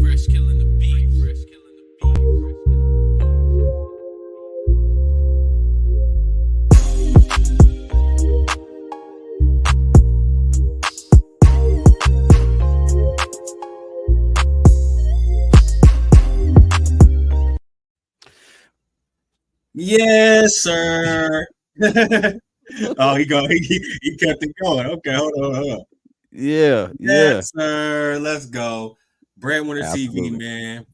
Fresh killing the beat. Fresh killing the beat. Yes, sir. Oh, he kept it going. Okay, hold on. Yeah. Yes, sir. Let's go. Breadwinner Absolutely. TV, man.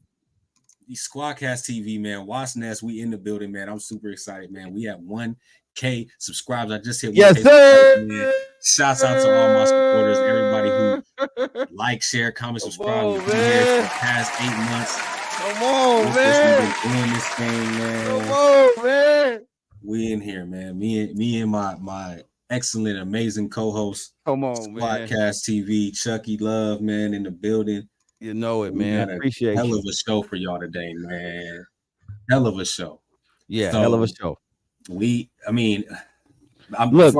Squadcast TV, man. Watch Nest. We in the building, man. I'm super excited, man. We have 1K subscribers. I just hit 1K Yes, subscribers, man. sir. Shouts out to all my supporters, everybody who like, share, comment, subscribe. We've been here for the past 8 months. Come on, man. We've been doing this thing, man. Come on, man. We in here, man. Me and my excellent, amazing co-host. Come on, man. Squadcast TV, Chucky Love, man, in the building. You know it, man. Appreciate hell you. of a show for y'all today, man. Hell of a show. Yeah, hell of a show. Before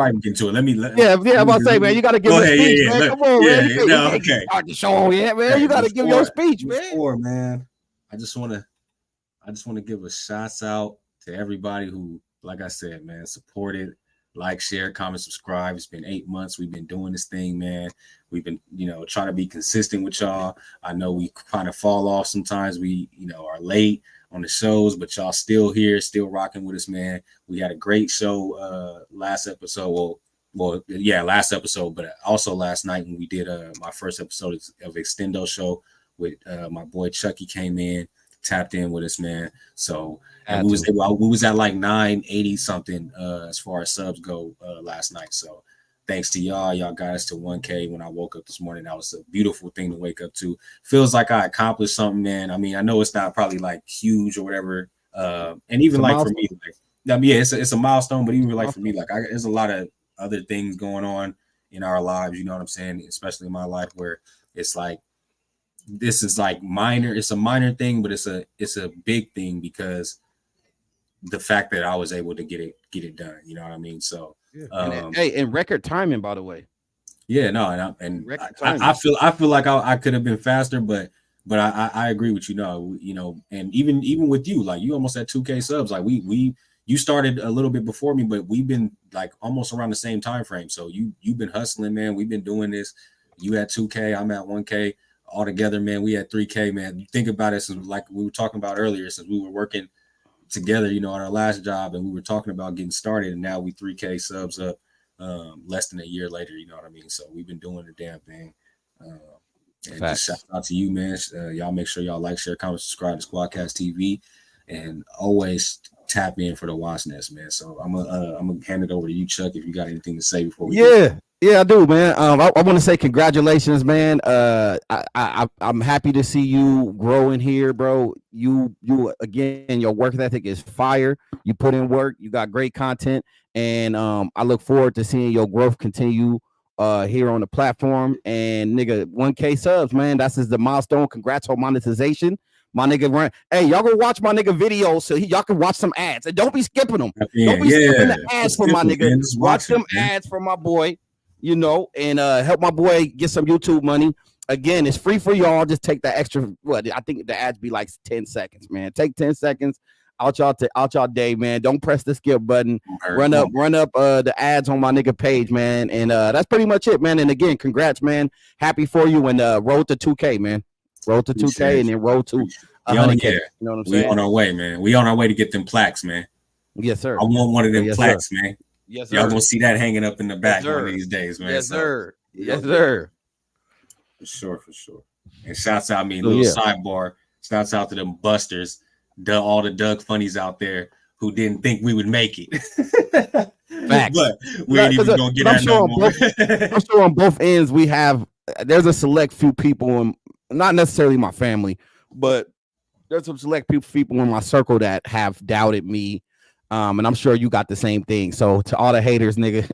I get into it, let me. I'm about to say, man, you got to give your speech, man. Come on, man. You okay. Start the show on yet, man. You got to give your speech, man. I just want to give a shout out to everybody who, like I said, man, supported, like, share, comment, subscribe. It's been 8 months. We've been doing this thing, man. We've been, trying to be consistent with y'all. I know we kind of fall off sometimes. We, are late on the shows, but y'all still here, still rocking with us, man. We had a great show last episode. Last episode, but also last night when we did my first episode of Extendo show with my boy Chucky came in, tapped in with us, man. So and we was at like 980 something as far as subs go last night. So thanks to y'all got us to 1K when I woke up this morning. That was a beautiful thing to wake up to. Feels like I accomplished something, man. I mean, I know it's not probably like huge or whatever, and even like for me, it's a milestone. But even like for me, like there's a lot of other things going on in our lives. You know what I'm saying? Especially in my life, where it's like this is like minor. It's a minor thing, but it's a big thing because the fact that I was able to get it done. You know what I mean? So. In record timing, by the way. Yeah, no, I feel like I could have been faster, but I agree with you. And even with you, like you almost had 2K subs. Like you started a little bit before me, but we've been like almost around the same time frame. So you've been hustling, man. We've been doing this. You had 2K, I'm at 1K. All together, man, we had 3K, man. You think about it, since like we were talking about earlier, since we were working together, on our last job, and we were talking about getting started, and now we 3K subs up less than a year later. You know what I mean? So we've been doing the damn thing. And just shout out to you, man. Y'all make sure y'all like, share, comment, subscribe to Squadcast TV, and always tap in for the Watch Nest, man. So I'm gonna hand it over to you, Chuck, if you got anything to say before we Yeah, I do, man. I want to say congratulations, man. I'm happy to see you growing here, bro. You again, your work ethic is fire. You put in work. You got great content, and I look forward to seeing your growth continue here on the platform. And nigga, 1K subs, man. That's the milestone. Congrats on monetization. My nigga, hey, y'all go watch my nigga videos so y'all can watch some ads, and don't be skipping them. Don't be skipping the ads for my nigga. Watch them ads for my boy. And help my boy get some YouTube money. Again, it's free for y'all. Just take that extra. I think the ads be like 10 seconds, man. Take 10 seconds out y'all day, man. Don't press the skip button. Run up the ads on my nigga page, man. And that's pretty much it, man. And again, congrats, man. Happy for you, and road to 2K, man. Road to 2K, and then road to 100K. You know what I'm saying? We on our way, man. We on our way to get them plaques, man. Yes, sir. I want one of them plaques, sir. man. Yes, sir. Y'all gonna see that hanging up in the back one of these days, man. Yes, sir. Yes, sir. For sure. And shouts out sidebar. Shouts out to them busters, all the Doug funnies out there who didn't think we would make it. Facts. But we ain't even gonna get that no more. I'm sure on both ends there's a select few people, and not necessarily my family, but there's some select people in my circle that have doubted me. And I'm sure you got the same thing. So to all the haters, nigga,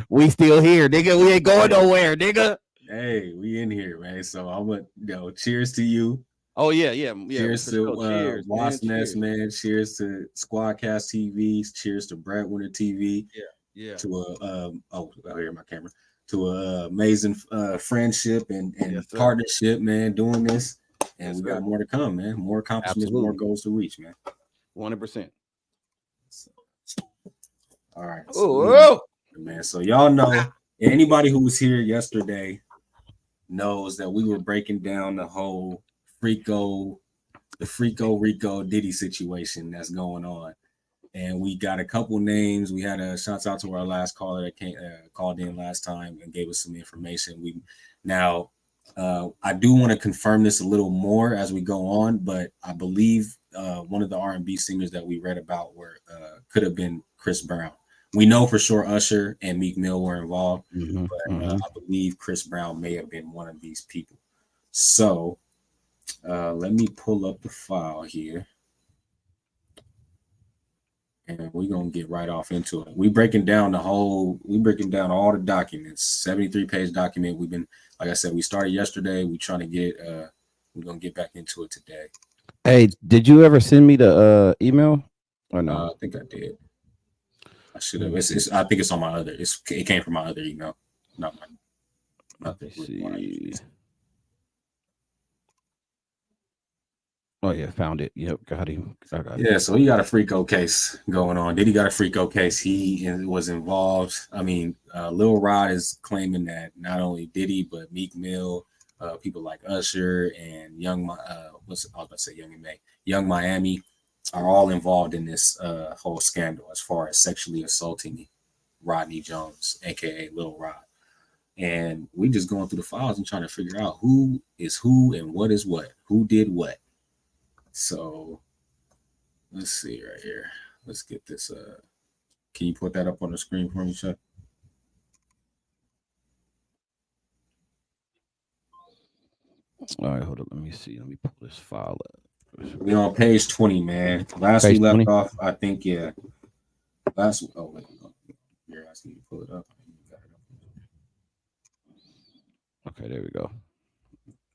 we still here, nigga. We ain't going nowhere, nigga. Hey, we in here, man. So I'm gonna cheers to you. Oh yeah. Cheers to Watch Nest, man. Cheers to Squadcast TV. Cheers to Breadwinner TV. Yeah. To here my camera. To a amazing friendship and yes, partnership, man. Doing this. And Yes, we got sir. more to come, man. More accomplishments, more Absolutely. goals to reach, man. 100%. All right. So, Oh, man. So y'all know, anybody who was here yesterday knows that we were breaking down the whole F.R.I.C.O, the F.R.I.C.O Rico Diddy situation that's going on. And we got a couple names. We had a shouts out to our last caller that came called in last time and gave us some information. We now I do want to confirm this a little more as we go on, but I believe one of the R&B singers that we read about were could have been Chris Brown. We know for sure Usher and Meek Mill were involved, but I believe Chris Brown may have been one of these people. So let me pull up the file here. And we're gonna get right off into it. We breaking down all the documents, 73-page document. We've been, like I said, we started yesterday. We trying to get we're gonna get back into it today. hey, did you ever send me the email or no? I think I did. I should have. I think it's on my other. It came from my other email, not the one I usually send. Oh yeah, found it. Yep, got him. Yeah, so he got a F.R.I.C.O case going on. Diddy got a F.R.I.C.O case. He was involved. I mean, Lil Rod is claiming that not only Diddy but Meek Mill, people like Usher and Young Miami are all involved in this whole scandal as far as sexually assaulting Rodney Jones, aka Lil Rod. And we just going through the files and trying to figure out who is who and what is what, who did what. So let's see right here. Let's get this. Can you put that up on the screen for me, Chuck? All right, hold up. Let me see. Let me pull this file up. We on page 20, man. Last Page we left 20? off, I think, yeah. Oh wait, you're asking me to pull it up. Okay, there we go.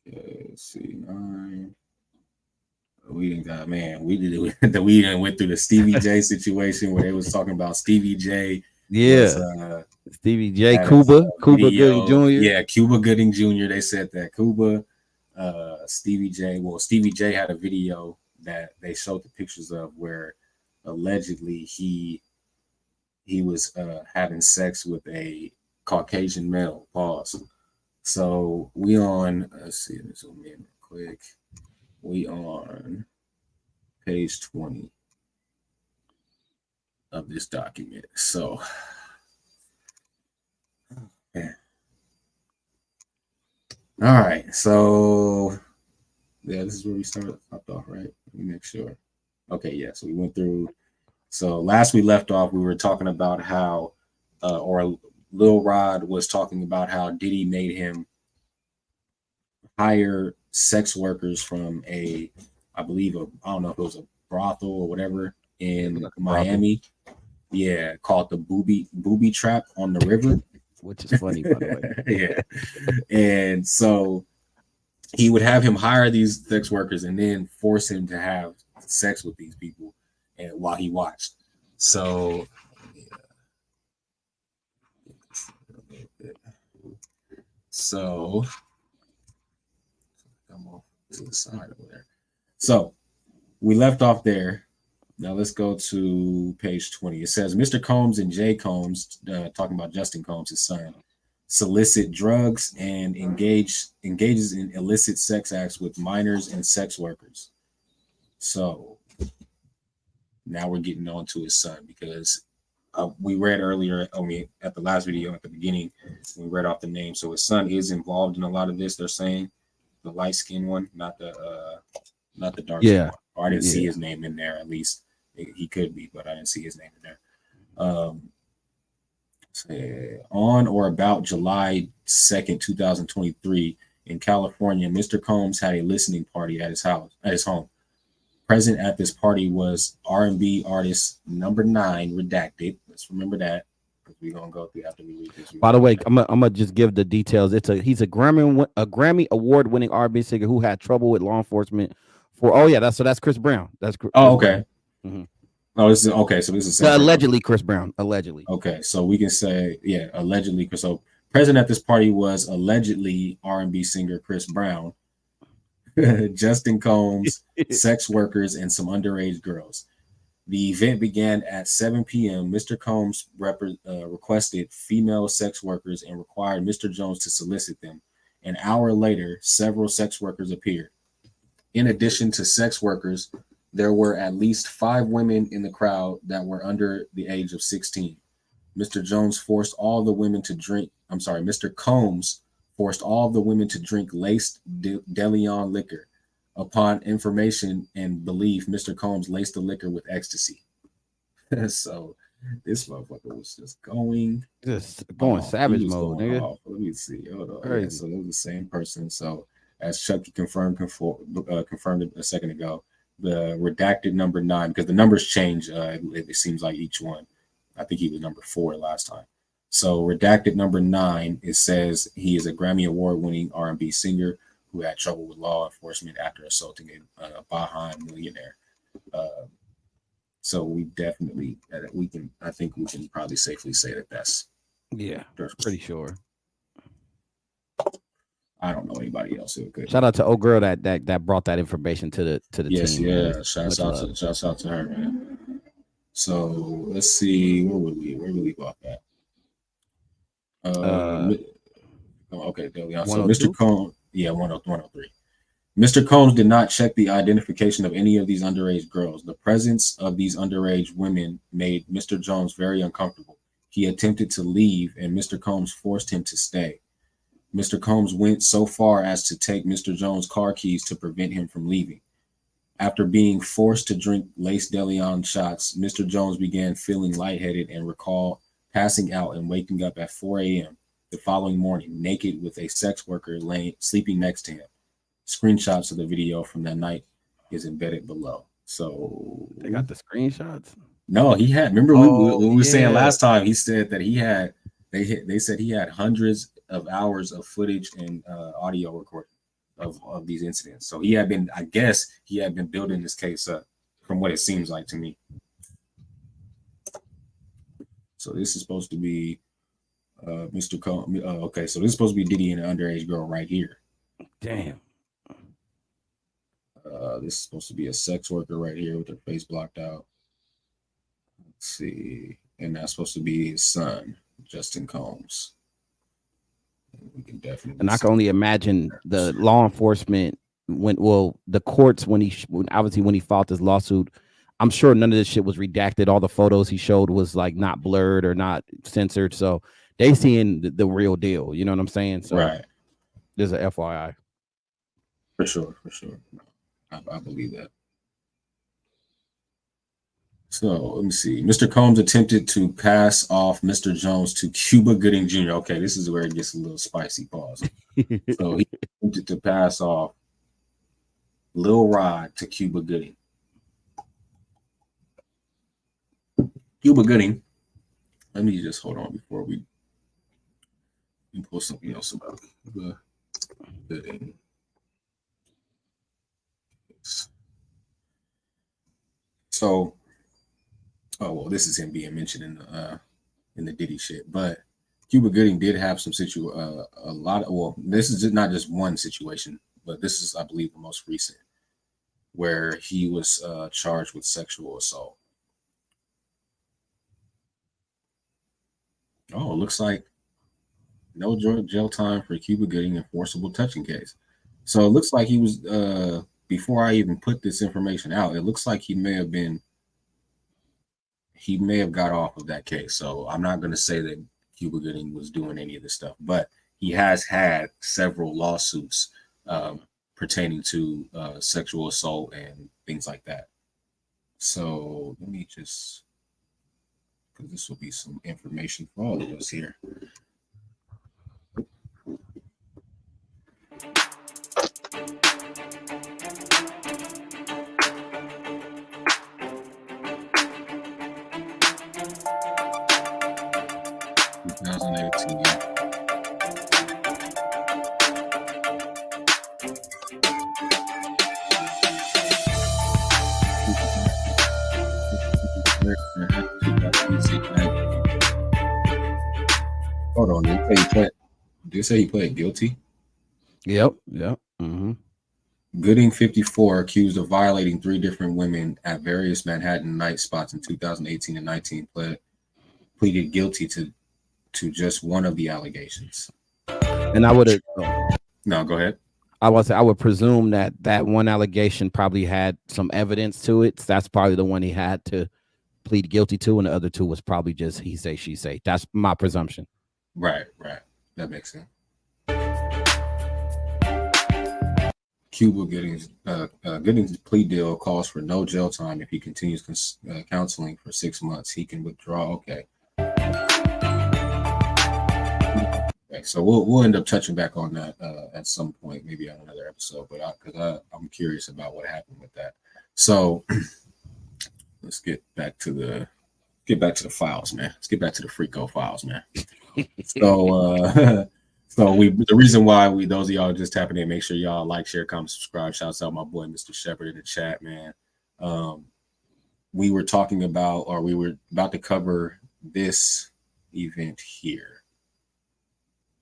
Okay, let's see, 9. We didn't got we didn't went through the Stevie J situation where they was talking about Stevie J. Yeah, Was, Stevie J, had Cuba video, Gooding Jr. Yeah, Cuba Gooding Jr. They said that Cuba, Stevie J had a video that they showed the pictures of where allegedly he was having sex with a Caucasian male. Pause. So we on. Let's see. Let's zoom in quick. We on page 20 of this document. So, yeah. All right. So, yeah, this is where we stopped off, right? Let me make sure. Okay, yeah. So we went through. So last we left off, we were talking about how, or Lil Rod was talking about how Diddy made him hire sex workers from I believe, I don't know if it was a brothel or whatever in Miami. Yeah, called the booby trap on the river, which is funny, by the way. Yeah, and so he would have him hire these sex workers and then force him to have sex with these people, and while he watched. So, come off to the side over there. So we left off there. Now let's go to page 20. It says Mr. Combs and Jay Combs, talking about Justin Combs, his son, solicit drugs and engages in illicit sex acts with minors and sex workers. So now we're getting on to his son because we read earlier, at the last video at the beginning, we read off the name. So his son is involved in a lot of this. They're saying the light skinned one, not the dark skinned one. Or I didn't see his name in there. At least he could be, but I didn't see his name in there. On or about July 2nd, 2023, in California, Mr. Combs had a listening party at his home. Present at this party was R&B artist number 9, redacted. Let's remember that because we're gonna go through after we read this. By the way, I'm gonna just give the details. He's a Grammy award winning R&B singer who had trouble with law enforcement for. That's Chris Brown. That's Chris okay. Mm-hmm. Oh, this is okay. So this is allegedly Chris Brown. Allegedly. Okay, so we can say allegedly. So present at this party was allegedly R&B singer Chris Brown. Justin Combs, sex workers, and some underage girls. The event began at 7 p.m. Mr. Combs requested female sex workers and required Mr. Jones to solicit them. An hour later, several sex workers appeared. In addition to sex workers, there were at least 5 women in the crowd that were under the age of 16. Mr. Jones forced all the women to drink. Mr. Combs forced all the women to drink laced DeLeon liquor. Upon information and belief, Mr. Combs laced the liquor with ecstasy. So this motherfucker was just going savage mode, nigga. Off. Let me see. Hold on. Yeah, so it was the same person. So as Chucky confirmed a second ago, the redacted number 9, because the numbers change. It seems like each one. I think he was number 4 last time. So redacted number 9, it says he is a Grammy Award-winning R&B singer who had trouble with law enforcement after assaulting a Bajan millionaire. So we definitely, I think we can probably safely say that that's. Yeah, pretty sure. I don't know anybody else who could. Shout out to old girl that brought that information to the team. Yeah. Shouts out to her, man. So let's see, where would we leave off at? Okay, there we are. So Mr. Combs, 103. Mr. Combs did not check the identification of any of these underage girls. The presence of these underage women made Mr. Jones very uncomfortable. He attempted to leave, and Mr. Combs forced him to stay. Mr. Combs went so far as to take Mr. Jones' car keys to prevent him from leaving. After being forced to drink laced DeLeon shots, Mr. Jones began feeling lightheaded and recalled passing out and waking up at 4 a.m. the following morning, naked with a sex worker sleeping next to him. Screenshots of the video from that night is embedded below. So they got the screenshots. No, he had. Remember when we were saying last time? He said that he had. They said he had hundreds of hours of footage and audio recording of these incidents. So he had been. I guess he had been building this case up, from what it seems like to me. So this is supposed to be Mr. Combs. Okay, so this is supposed to be Diddy and an underage girl right here. Damn. This is supposed to be a sex worker right here with her face blocked out. Let's see. And that's supposed to be his son, Justin Combs. We can definitely. And I can only imagine the law enforcement the courts when he filed this lawsuit. I'm sure none of this shit was redacted. All the photos he showed was like not blurred or not censored. So they seeing the real deal. You know what I'm saying? So right. There's a FYI. For sure. I believe that. So let me see. Mr. Combs attempted to pass off Mr. Jones to Cuba Gooding Jr. Okay, this is where it gets a little spicy. Pause. So he attempted to pass off Lil Rod to Cuba Gooding. Cuba Gooding. Let me just hold on before we pull something else about Cuba Gooding. So, this is him being mentioned in the Diddy shit. But Cuba Gooding did have some a lot of. Well, this is not just one situation, but this is, I believe, the most recent, where he was charged with sexual assault. Oh, it looks like no jail time for Cuba Gooding and forcible touching case. So it looks like he was. Before I even put this information out, it looks like he may have got off of that case. So I'm not going to say that Cuba Gooding was doing any of this stuff, but he has had several lawsuits pertaining to sexual assault and things like that. So let me just, because this will be some information for all of us here. Hold on, did you say he pled guilty? Yep. Mm-hmm. Gooding, 54, accused of violating 3 different women at various Manhattan night spots in 2018 and 19, pleaded guilty to just one of the allegations. And I would have. No, go ahead. I would presume that that one allegation probably had some evidence to it. So that's probably the one he had to plead guilty to, and the other 2 was probably just he say, she say. That's my presumption. Right. That makes sense. Cuba Gooding's plea deal calls for no jail time if he continues counseling for 6 months. He can withdraw. Okay, so we'll end up touching back on that at some point, maybe on another episode. But because I'm curious about what happened with that. So let's get back to the files, man. Let's get back to the F.R.I.C.O files, man. So the reason why those of y'all just tapping in, make sure y'all like, share, comment, subscribe. Shouts out my boy Mr. Shepherd in the chat, man. We were talking about, or we were about to cover this event here.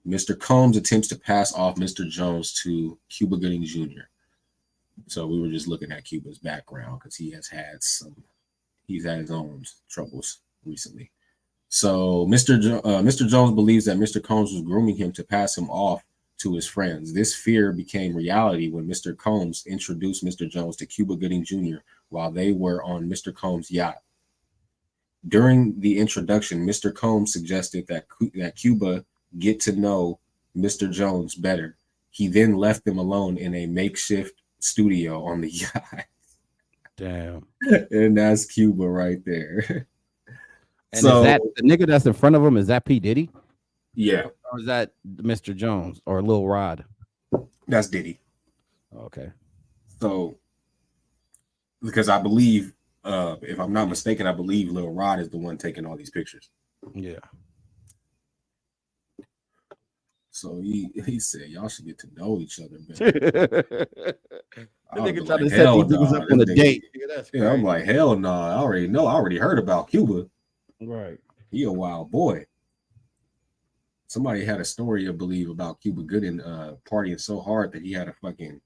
Mr. Combs attempts to pass off Mr. Jones to Cuba Gooding Jr. So we were just looking at Cuba's background because he's had his own troubles recently. So Mr. Jones believes that Mr. Combs was grooming him to pass him off to his friends. This fear became reality when Mr. Combs introduced Mr. Jones to Cuba Gooding Jr. while they were on Mr. Combs' yacht. During the introduction, Mr. Combs suggested that Cuba get to know Mr. Jones better. He then left them alone in a makeshift studio on the yacht. Damn. And that's Cuba right there. And so, is that the nigga that's in front of him? Is that P. Diddy? Yeah. Or is that Mr. Jones or Lil Rod? That's Diddy. Okay. So, because I believe, if I'm not mistaken, I believe Lil Rod is the one taking all these pictures. Yeah. So he said, y'all should get to know each other better. The nigga trying to set these niggas up on a date. Yeah, I'm like, hell no. I already know. I already heard about Cuba. Right. He a wild boy. Somebody had a story, I believe, about Cuba Gooding partying so hard that he had a fucking,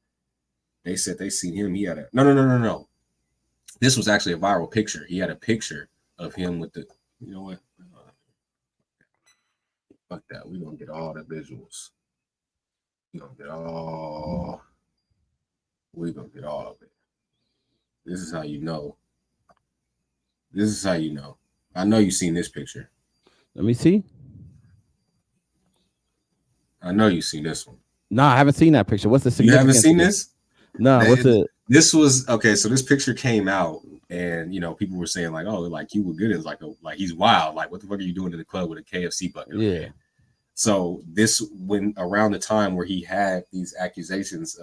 they said they seen him. He had a, no. This was actually a viral picture. He had a picture of him with the, you know what? Fuck that. We're going to get all the visuals. We're going to get all of it. This is how you know. I know you've seen this picture. Let me see. I know you've seen this one. No, I haven't seen that picture. What's the significance? You haven't seen this? No, what's it? This was okay. So this picture came out, and people were saying like, "Oh, like Cuba Gooding's like he's wild. Like, what the fuck are you doing in the club with a KFC bucket?" Yeah. So this when around the time where he had these accusations,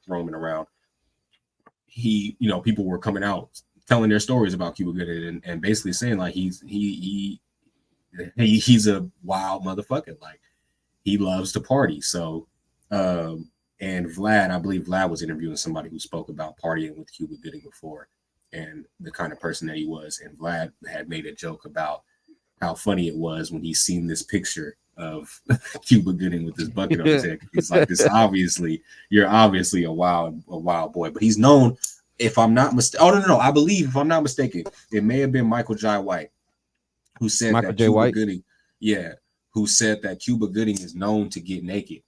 roaming around, people were coming out telling their stories about Cuba Gooding and basically saying like he's a wild motherfucker. Like he loves to party. So, and Vlad, I believe Vlad was interviewing somebody who spoke about partying with Cuba Gooding before and the kind of person that he was. And Vlad had made a joke about how funny it was when he seen this picture of Cuba Gooding with this bucket on his head. He's like, you're obviously a wild boy. But he's known, if I'm not mistaken. Oh, no. I believe, if I'm not mistaken, it may have been Michael J. White who said that Cuba Gooding, who said that Cuba Gooding is known to get naked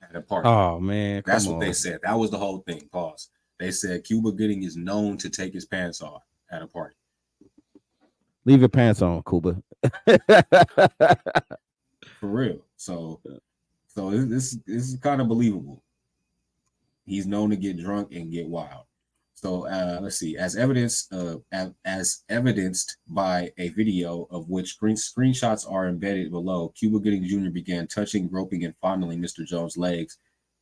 at a party. Oh man, that's what they said. That was the whole thing. Pause. They said Cuba Gooding is known to take his pants off at a party. Leave your pants on, Cuba. For real. So this is kind of believable. He's known to get drunk and get wild. So let's see. As evidenced by a video of which screenshots are embedded below, Cuba Gooding Jr. began touching, groping, and fondling Mr. Jones' legs,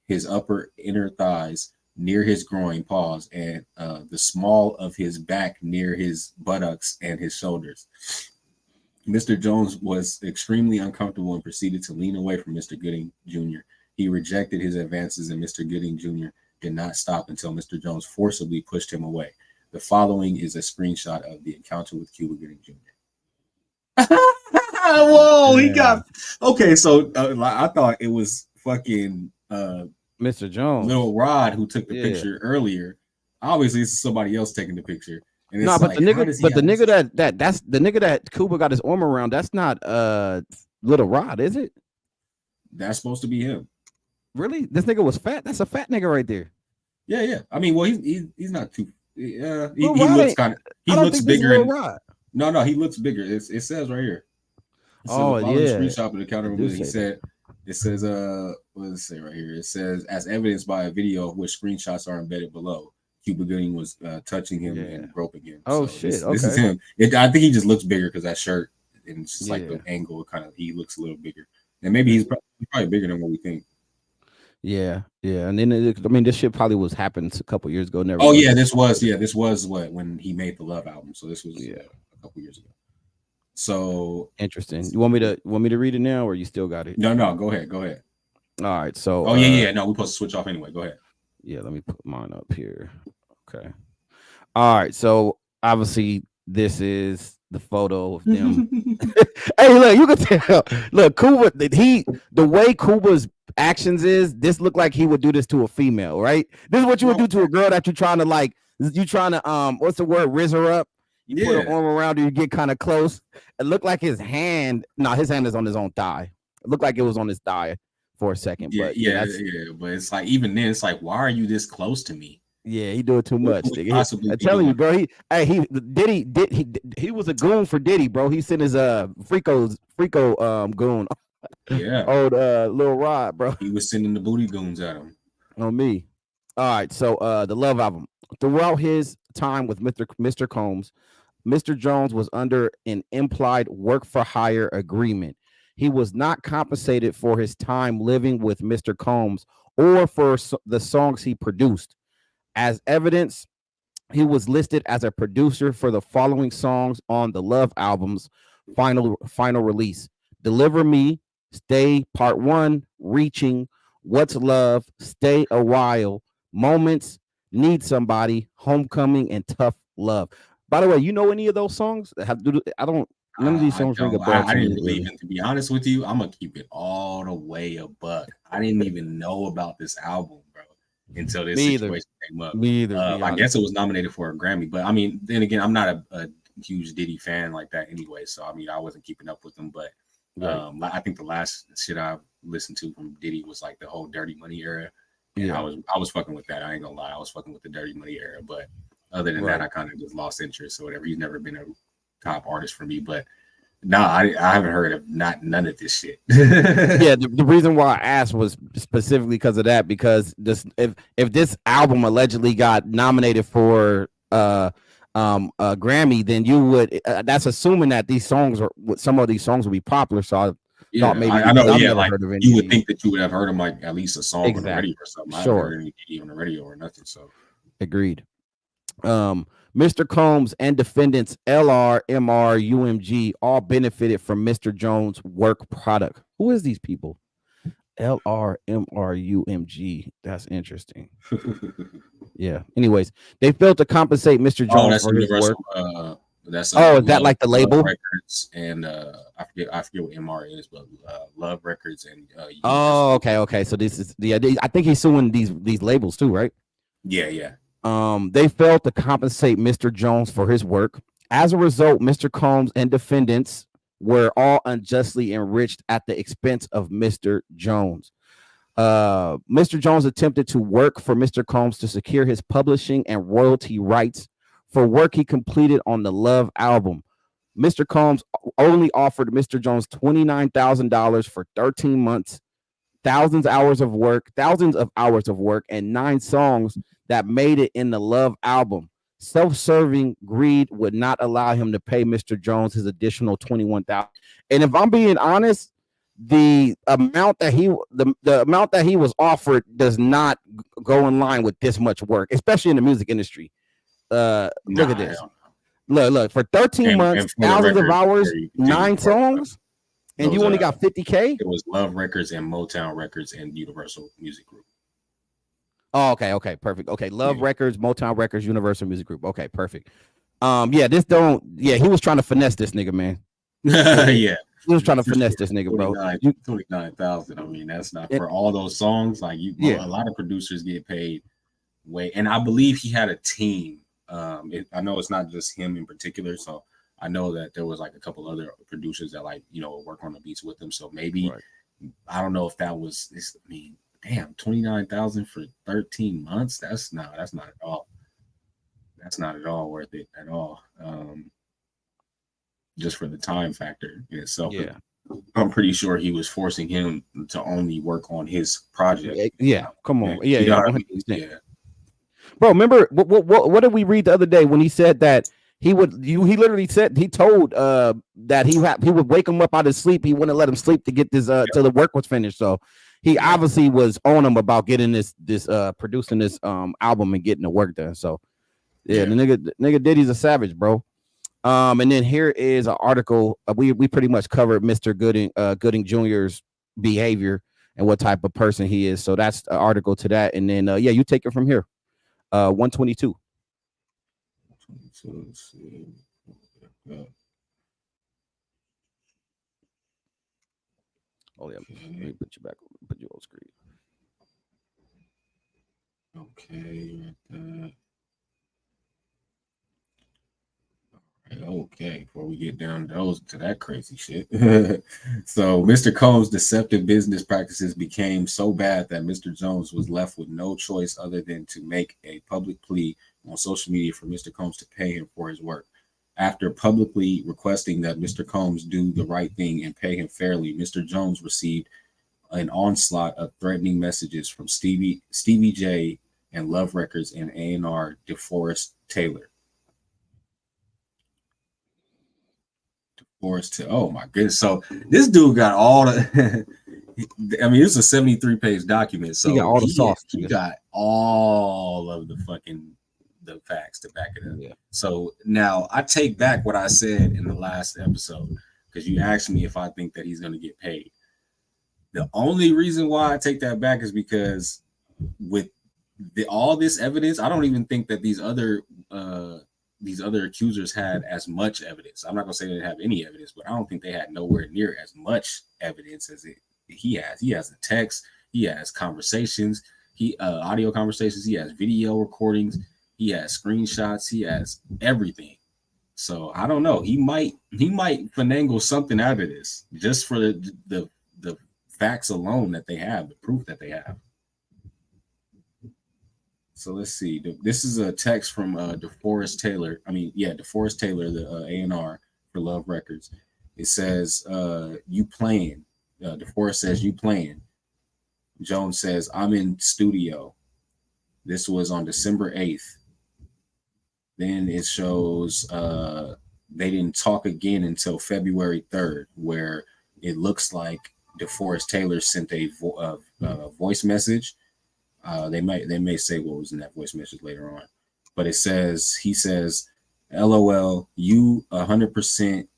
his upper inner thighs near his groin, pause, and the small of his back near his buttocks and his shoulders. Mr. Jones was extremely uncomfortable and proceeded to lean away from Mr. Gooding Jr. He rejected his advances, and Mr. Gooding Jr. did not stop until Mr. Jones forcibly pushed him away. The following is a screenshot of the encounter with Cuba Gooding Jr. Whoa, he got okay. So I thought it was fucking. Mr. Jones. Lil Rod, who took the Yeah. picture earlier. Obviously, it's somebody else taking the picture. And it's No, but like, the how nigga, does he but the have nigga this- that's the nigga that Cuba got his arm around. That's not Little Rod, is it? that's supposed to be him. Really? This nigga was fat. That's a fat nigga right there. Yeah. I mean, well, he's not too. He Lil Rod looks ain't- kind of. He I don't looks think this is bigger. Lil Rod. No, he looks bigger. It says right here. It says, Oh, if I was yeah. screenshot of the counter, It do he say said, it says, what does it say right here? It says, as evidenced by a video of which screenshots are embedded below, Cuba Gooding was touching him and groping him. Oh, So shit. This is Okay. him. I think he just looks bigger because that shirt and it's just like Yeah. the angle kind of, he looks a little bigger. And maybe he's probably bigger than what we think. Yeah. And then I mean, this shit probably was happened a couple years ago. Never. Oh, looked yeah, at this was what, when he made the Love album. So this was a couple years ago. So interesting. You want me to read it now, or you still got it? no, go ahead. All right. So. Oh yeah. No, we're supposed to switch off anyway. Go ahead. Yeah. Let me put mine up here. Okay. All right. So obviously, this is the photo of them. Hey, look, you can tell. Look, Cuba. The way Cuba's actions is, this look like he would do this to a female, right? This is what you would do to a girl that you're trying to what's the word, riz her up. You put an arm around her, you get kind of close. It looked like his hand. No, his hand is on his own thigh. It looked like it was on his thigh for a second. Yeah, but but it's like, even then, it's like, why are you this close to me? Yeah, he do it too much. Possibly I'm telling you, bro. He was a goon for Diddy, bro. He sent his F.R.I.C.O goon. Yeah. Old Lil Rod, bro. He was sending the booty goons at him. On me. All right. So the Love album. Throughout his time with Mr. Combs, Mr. Jones was under an implied work for hire agreement. He was not compensated for his time living with Mr. Combs or for the songs he produced. As evidence, he was listed as a producer for the following songs on the Love album's final release: Deliver Me, Stay Part 1, Reaching, What's Love, Stay a While, Moments, Need Somebody, Homecoming, and Tough Love. By the way, you know any of those songs? None of these songs ring a bell. I didn't really even, to be honest with you, I'm gonna keep it all the way a buck. I didn't even know about this album, bro, until this situation came up. Me either. I guess it was nominated for a Grammy, but I mean, then again, I'm not a huge Diddy fan like that anyway. So I mean, I wasn't keeping up with him, but I think the last shit I listened to from Diddy was like the whole Dirty Money era. And I was fucking with that. I ain't gonna lie, I was fucking with the Dirty Money era. But other than that, I kind of just lost interest or whatever. He's never been a top artist for me. But I haven't heard of none of this shit. Yeah, the reason why I asked was specifically because of that. Because if this album allegedly got nominated for a Grammy, then you would. That's assuming that some of these songs would be popular. So I thought maybe I know. Yeah, like you would these. think that you would have heard them like at least a song on the radio or something. I haven't heard any Diddy on the radio or nothing. So agreed. Mr. Combs and defendants LR, MR, UMG all benefited from Mr. Jones' work product. Who is these people? LR, MR, UMG. That's interesting. Yeah. Anyways, they failed to compensate Mr. Jones for his work. That's is that like the label? Records and I forget what MR is, but Love Records and okay. So this is I think he's suing these labels too, right? Yeah. They failed to compensate Mr. Jones for his work. As a result, Mr. Combs and defendants were all unjustly enriched at the expense of Mr. Jones. Mr. Jones attempted to work for Mr. Combs to secure his publishing and royalty rights for work he completed on the Love album. Mr. Combs only offered Mr. Jones $29,000 for 13 months, thousands of hours of work, and 9 songs that made it in the Love album. Self-serving greed would not allow him to pay Mr. Jones his additional $21,000. And if I'm being honest, the amount that he was offered does not go in line with this much work, especially in the music industry. Look at this. Look for 13 months, thousands of hours, 9 songs, and you only got $50K. It was Love Records and Motown Records and Universal Music Group. Oh, okay, perfect. Okay, Love Records, Motown Records, Universal Music Group. Okay, perfect. He was trying to finesse this nigga, man. Yeah. he was trying to finesse this nigga, bro. 29,000. I mean, that's not It- for all those songs. Like Yeah. a lot of producers get paid way, and I believe he had a team. I know it's not just him in particular, so I know that there was like a couple other producers that work on the beats with him. So maybe Right. I don't know if that was this. I mean, damn, 29,000 for 13 months. That's not at all. That's not at all worth it at all. Just for the time factor in itself. Yeah. I'm pretty sure he was forcing him to only work on his project. Yeah. Come on. Yeah. You know Yeah. what I mean? 100%. Yeah. Bro, remember what did we read the other day when he said that he literally said he told that he would wake him up out of his sleep. He wouldn't let him sleep to get this till the work was finished. So he obviously was on him about getting this producing this album and getting the work done. So the nigga Diddy's a savage, bro. And then here is an article. We pretty much covered Mr. Gooding Jr.'s behavior and what type of person he is. So that's an article to that. And then you take it from here. 122. Let's see. Oh yeah, let me put you back. Put you on screen. Okay, okay, before we get down to that crazy shit. So Mr. Combs' deceptive business practices became so bad that Mr. Jones was left with no choice other than to make a public plea on social media for Mr. Combs to pay him for his work. After publicly requesting that Mr. Combs do the right thing and pay him fairly, Mr. Jones received an onslaught of threatening messages from Stevie J and Love Records and A&R DeForest Taylor. Oh my goodness! So this dude got all the. I mean, it's a 73-page document, so he got all the sauce. He got all of the facts to back it up. Yeah. So now I take back what I said in the last episode because you asked me if I think that he's going to get paid. The only reason why I take that back is because with all this evidence, I don't even think that these other accusers had as much evidence. I'm not gonna say they didn't have any evidence, but I don't think they had nowhere near as much evidence as he has. He has the text, he has conversations, audio conversations, he has video recordings, he has screenshots, he has everything. So I don't know. He might finagle something out of this just for the facts alone that they have, the proof that they have. So let's see. This is a text from DeForest Taylor. DeForest Taylor, the A&R for Love Records. It says, "You playing?" DeForest says, "You playing?" Jones says, "I'm in studio." This was on December 8th. Then it shows they didn't talk again until February 3rd, where it looks like DeForest Taylor sent a voice message. They may say what was in that voice message later on, but he says, "LOL, you 100%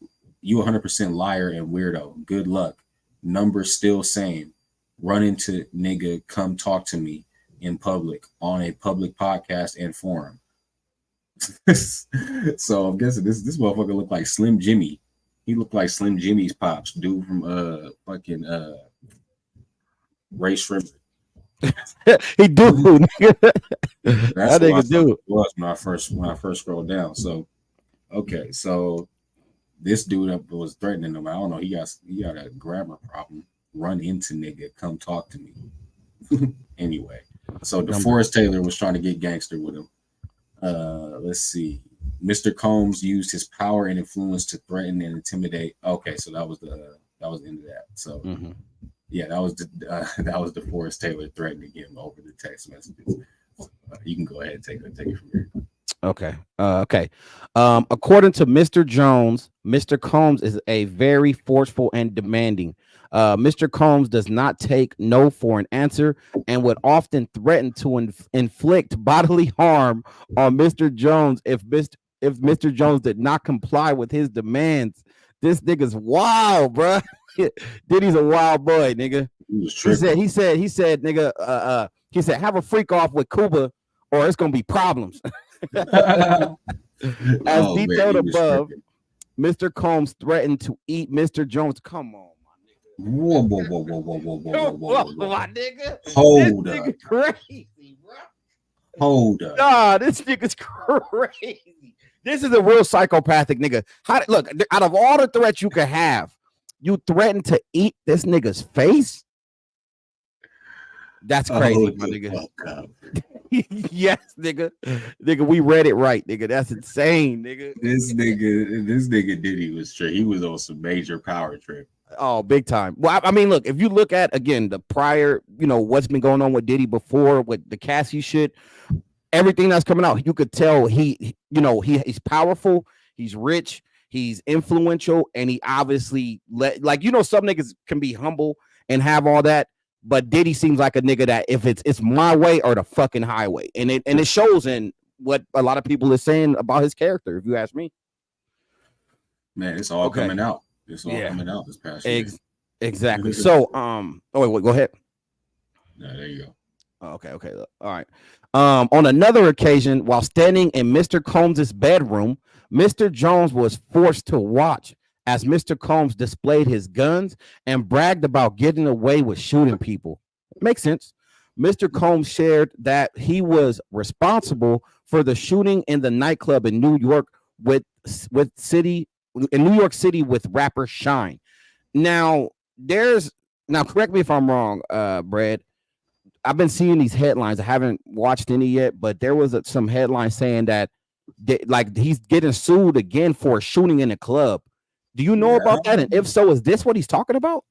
liar and weirdo. Good luck. Number still same. Run into nigga. Come talk to me in public on a public podcast and forum." So I'm guessing this motherfucker looked like Slim Jimmy. He looked like Slim Jimmy's pops, dude from fucking Ray Shrimp. He do. That's that nigga do. Was when I first scrolled down. So okay, so this dude was threatening him. I don't know. He got a grammar problem. Run into nigga, come talk to me. Anyway, so DeForest Taylor was trying to get gangster with him. Let's see. Mr. Combs used his power and influence to threaten and intimidate. Okay, so that was the end of that. So. Mm-hmm. Yeah, that was DeForest Taylor threatening him over the text messages. You can go ahead and take it from here. Okay. According to Mr. Jones, Mr. Combs is a very forceful and demanding. Mr. Combs does not take no for an answer and would often threaten to inflict bodily harm on Mr. Jones if Mr. Jones did not comply with his demands. This nigga's wild, bro. Diddy's a wild boy, nigga. He said, nigga, he said, have a freak off with Cuba or it's gonna be problems. As detailed above, Mr. Combs threatened to eat Mr. Jones. Come on, Whoa, whoa, whoa, whoa, whoa, whoa, whoa, whoa, whoa, whoa. my nigga. Hold This up. nigga crazy, bro. Hold up. Nah, this nigga's crazy. This is a real psychopathic nigga. Look, out of all the threats you could have, you threaten to eat this nigga's face? That's crazy, my nigga. Yes, nigga. Nigga, we read it right, nigga. That's insane, nigga. This nigga Diddy was straight. He was on some major power trip. Oh, big time. Well, I mean, look, if you look at again the prior, what's been going on with Diddy before with the Cassie shit, everything that's coming out, you could tell he's powerful, he's rich, he's influential, and he obviously some niggas can be humble and have all that, but Diddy seems like a nigga that if it's my way or the fucking highway, and it shows in what a lot of people are saying about his character. If you ask me, man, it's all coming out. It's all coming out this past year. Exactly. So, wait, go ahead. No, there you go. Okay. All right. On another occasion, while standing in Mr. Combs' bedroom, Mr. Jones was forced to watch as Mr. Combs displayed his guns and bragged about getting away with shooting people. Makes sense. Mr. Combs shared that he was responsible for the shooting in the nightclub in New York City with rapper Shine. Now, correct me if I'm wrong, Brad. I've been seeing these headlines. I haven't watched any yet, but there was some headlines saying that he's getting sued again for shooting in a club. Do you know about that? And if so, is this what he's talking about?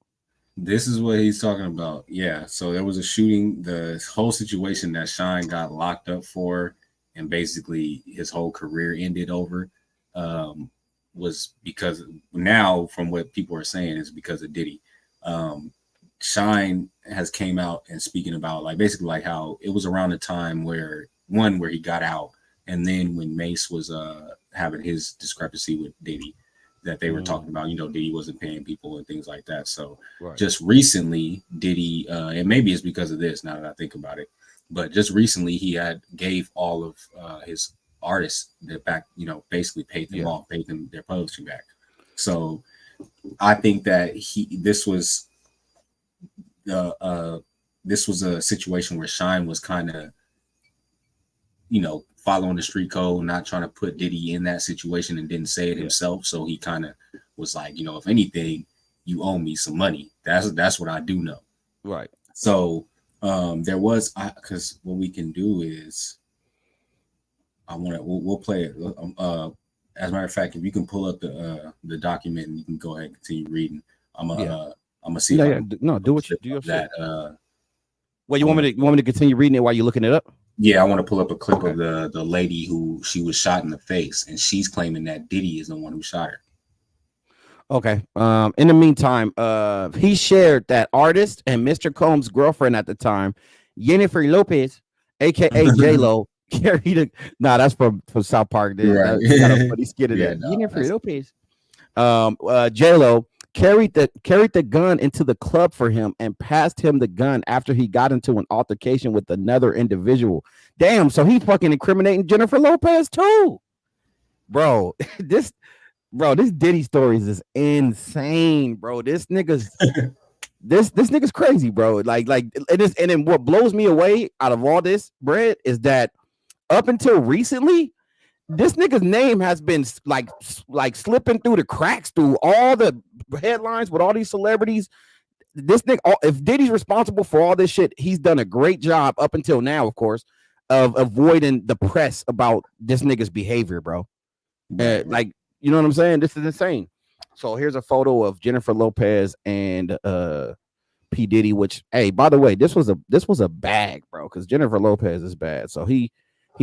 This is what he's talking about. Yeah. So there was a shooting, the whole situation that Shine got locked up for, and basically his whole career ended over, was because now, from what people are saying, is because of Diddy. Shine has came out and speaking about basically how it was around the time where he got out, and then when Mace was having his discrepancy with Diddy, that they were talking about, Diddy wasn't paying people and things like that. So just recently, Diddy, and maybe it's because of this now that I think about it, but just recently he had gave all of his artists that back, basically paid them off, paid them their publishing back. So I think that this was a situation where Shine was kind of, following the street code, not trying to put Diddy in that situation, and didn't say it himself. So he kind of was like, if anything, you owe me some money. That's what I do know. Right. So there was, because what we can do is, we'll play it. As a matter of fact, if you can pull up the document and you can go ahead and continue reading, I'm gonna see. No, do what you do. That. Well, you want me to continue reading it while you're looking it up? Yeah, I want to pull up a clip of the lady who she was shot in the face, and she's claiming that Diddy is the one who shot her. Okay. In the meantime, he shared that artist and Mr. Combs' girlfriend at the time, Jennifer Lopez, aka J-Lo, carried a. Nah, that's from South Park. Dude. Right. That's kind of funny skit of that. Jennifer Lopez. J-Lo carried the gun into the club for him and passed him the gun after he got into an altercation with another individual. Damn, so he's fucking incriminating Jennifer Lopez too. Bro, this Diddy stories is insane, bro. This nigga's this nigga's crazy, bro. It is, and then what blows me away out of all this, Brett, is that up until recently, this nigga's name has been like slipping through the cracks through all the headlines with all these celebrities. This nigga, if Diddy's responsible for all this shit, he's done a great job up until now, of course, of avoiding the press about this nigga's behavior, bro. You know what I'm saying? This is insane. So here's a photo of Jennifer Lopez and P. Diddy, which, hey, by the way, this was a bag, bro, because Jennifer Lopez is bad. So he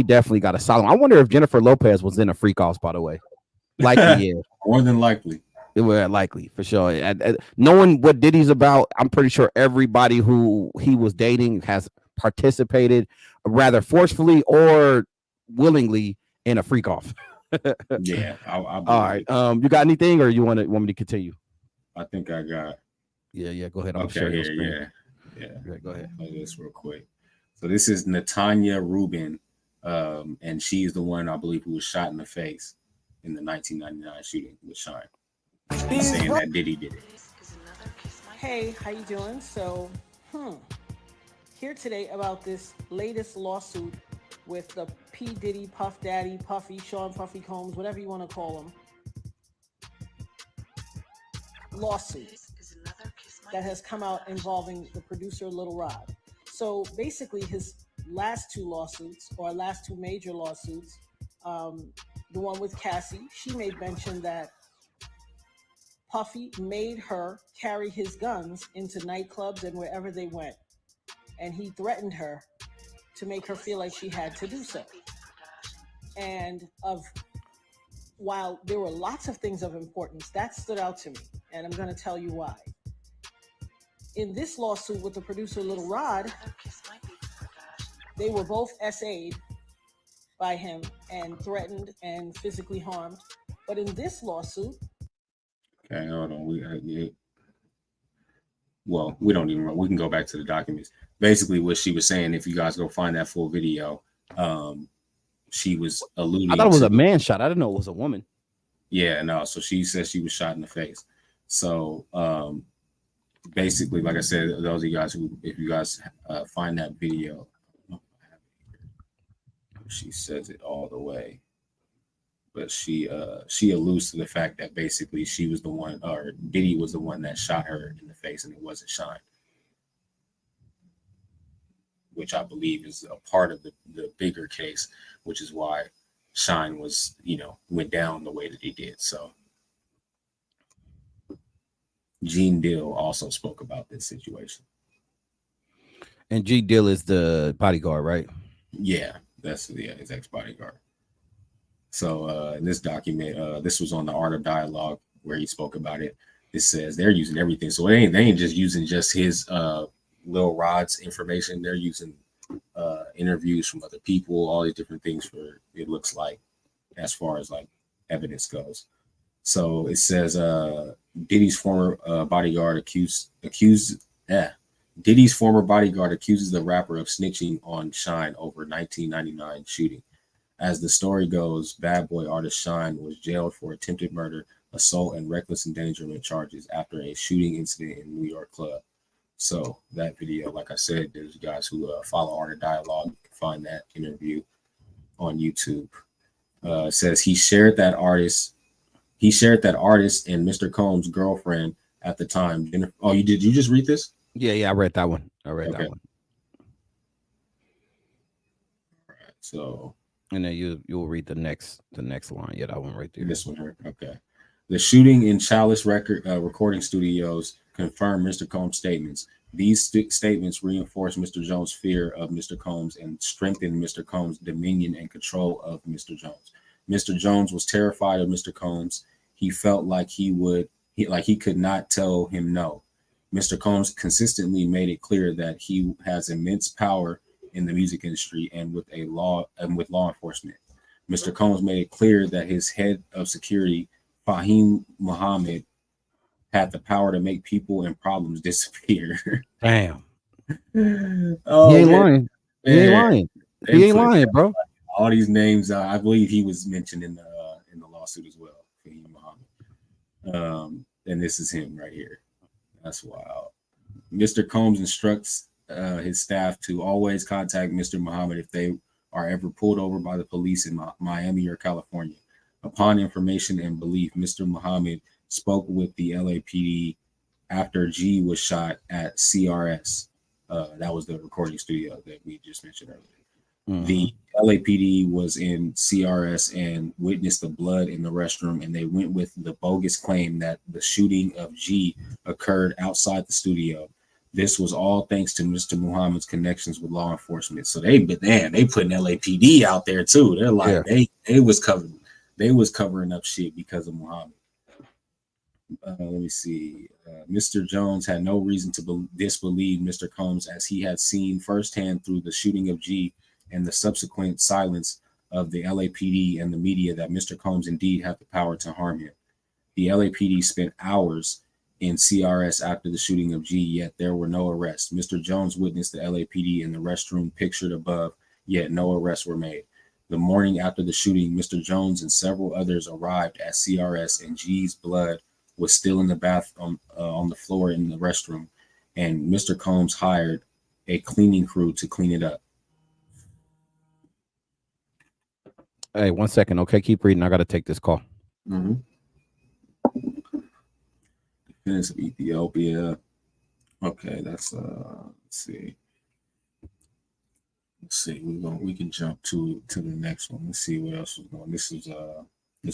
definitely got asylum. I wonder if Jennifer Lopez was in a Freak-Offs, by the way. Likely, yeah. More than likely. It was likely, for sure. Knowing what Diddy's about, I'm pretty sure everybody who he was dating has participated, rather forcefully or willingly, in a Freak-Off. Yeah. All right. You got anything, or you want me to continue? I think I got. Yeah. Go ahead. Yeah. Go ahead. Play this real quick. So this is Natanya Rubin, and she's the one I believe who was shot in the face. in the 1999 shooting with Shine, saying that Diddy did it. Hey, how you doing? So, here today about this latest lawsuit with the P. Diddy, Puff Daddy, Puffy, Sean Puffy Combs, whatever you want to call them, lawsuit that has come out involving the producer Little Rod. So basically, his last two lawsuits, or last two major lawsuits, the one with Cassie, she made mention that Puffy made her carry his guns into nightclubs and wherever they went. And he threatened her to make her feel like she had to do so. And while there were lots of things of importance, that stood out to me. And I'm going to tell you why. In this lawsuit with the producer Little Rod, they were both SA'd by him and threatened and physically harmed. But in this lawsuit, okay, hold on. We don't even. We can go back to the documents. Basically, what she was saying, if you guys go find that full video, she was alluding. I thought it was a man shot. I didn't know it was a woman. Yeah, no. So she said she was shot in the face. So basically, like I said, those of you guys who, if you guys find that video, she says it all the way. But she alludes to the fact that basically she was the one, or Diddy was the one that shot her in the face, and it wasn't Shine, which I believe is a part of the bigger case, which is why Shine was, went down the way that he did. So Gene Dill also spoke about this situation. And G Dill is the bodyguard, right? Yeah, that's his ex-bodyguard. So in this document, this was on the Art of Dialogue where he spoke about it. It says they're using everything. So they ain't just using just his Lil Rod's information. They're using interviews from other people, all these different things for, it looks like, as far as like evidence goes. So it says Diddy's former bodyguard Diddy's former bodyguard accuses the rapper of snitching on Shine over 1999 shooting. As the story goes, bad boy artist Shine was jailed for attempted murder, assault, and reckless endangerment charges after a shooting incident in a New York club. So that video, like I said, there's guys who follow Art of Dialogue. You can find that interview on YouTube. It says he shared that artist and Mr. Combs' girlfriend at the time. Oh, you did? You just read this? Yeah, I read that one. That one. All right, so. And then you'll read the next line. Yeah, that one right there. This one here. Okay. The shooting in Chalice recording studios confirmed Mr. Combs' statements. These statements reinforce Mr. Jones' fear of Mr. Combs and strengthened Mr. Combs' dominion and control of Mr. Jones. Mr. Jones was terrified of Mr. Combs. He felt like he could not tell him no. Mr. Combs consistently made it clear that he has immense power in the music industry and with law enforcement. Mr. Combs made it clear that his head of security, Fahim Muhammad, had the power to make people and problems disappear. Damn. Oh, he ain't lying. He ain't lying. He ain't lying, bro. All these names, I believe he was mentioned in the lawsuit as well. Fahim Muhammad. And this is him right here. That's wild. Mr. Combs instructs his staff to always contact Mr. Muhammad if they are ever pulled over by the police in Miami or California. Upon information and belief, Mr. Muhammad spoke with the LAPD after G was shot at CRS. That was the recording studio that we just mentioned earlier. Mm-hmm. The LAPD was in CRS and witnessed the blood in the restroom, and they went with the bogus claim that the shooting of G occurred outside the studio. This was all thanks to Mr. Muhammad's connections with law enforcement. So they putting LAPD out there too. They're like, they was covering up shit because of Muhammad. Let me see. Mr. Jones had no reason to disbelieve Mr. Combs, as he had seen firsthand through the shooting of G and the subsequent silence of the LAPD and the media that Mr. Combs indeed had the power to harm him. The LAPD spent hours in CRS after the shooting of G, yet there were no arrests. Mr. Jones witnessed the LAPD in the restroom pictured above, yet no arrests were made. The morning after the shooting, Mr. Jones and several others arrived at CRS, and G's blood was still in the bath on the floor in the restroom, and Mr. Combs hired a cleaning crew to clean it up. Hey, 1 second. Okay, keep reading. I got to take this call. Mm-hmm. Defendants of Ethiopia. Okay, that's let's see. We can jump to the next one. Let's see what else was going. This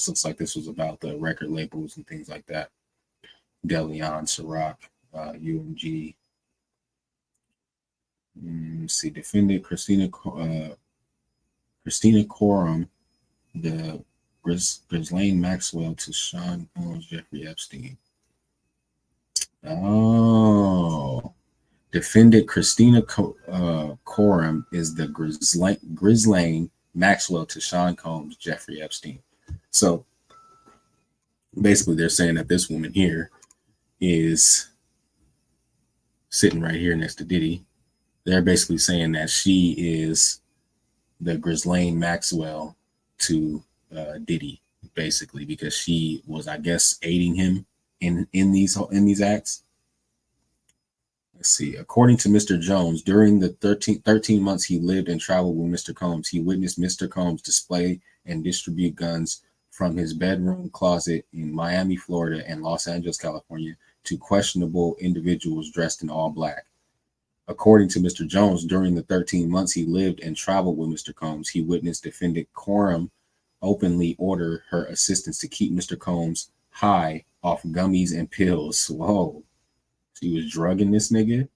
looks like this was about the record labels and things like that. Deleon, Ciroc, UMG. Let's see, defendant Christina Coram, the Ghislaine Maxwell to Sean Combs, Jeffrey Epstein. Oh, defendant Christina Coram is the Ghislaine Maxwell to Sean Combs, Jeffrey Epstein. So basically, they're saying that this woman here is sitting right here next to Diddy. They're basically saying that she is the Ghislaine Maxwell to Diddy, basically, because she was, I guess, aiding him in these acts. Let's see. According to Mr. Jones, during the 13 months he lived and traveled with Mr. Combs, he witnessed Mr. Combs display and distribute guns from his bedroom closet in Miami, Florida, and Los Angeles, California, to questionable individuals dressed in all black. According to Mr. Jones, during the 13 months he lived and traveled with Mr. Combs, he witnessed defendant Coram openly order her assistants to keep Mr. Combs high off gummies and pills. Whoa. She was drugging this nigga.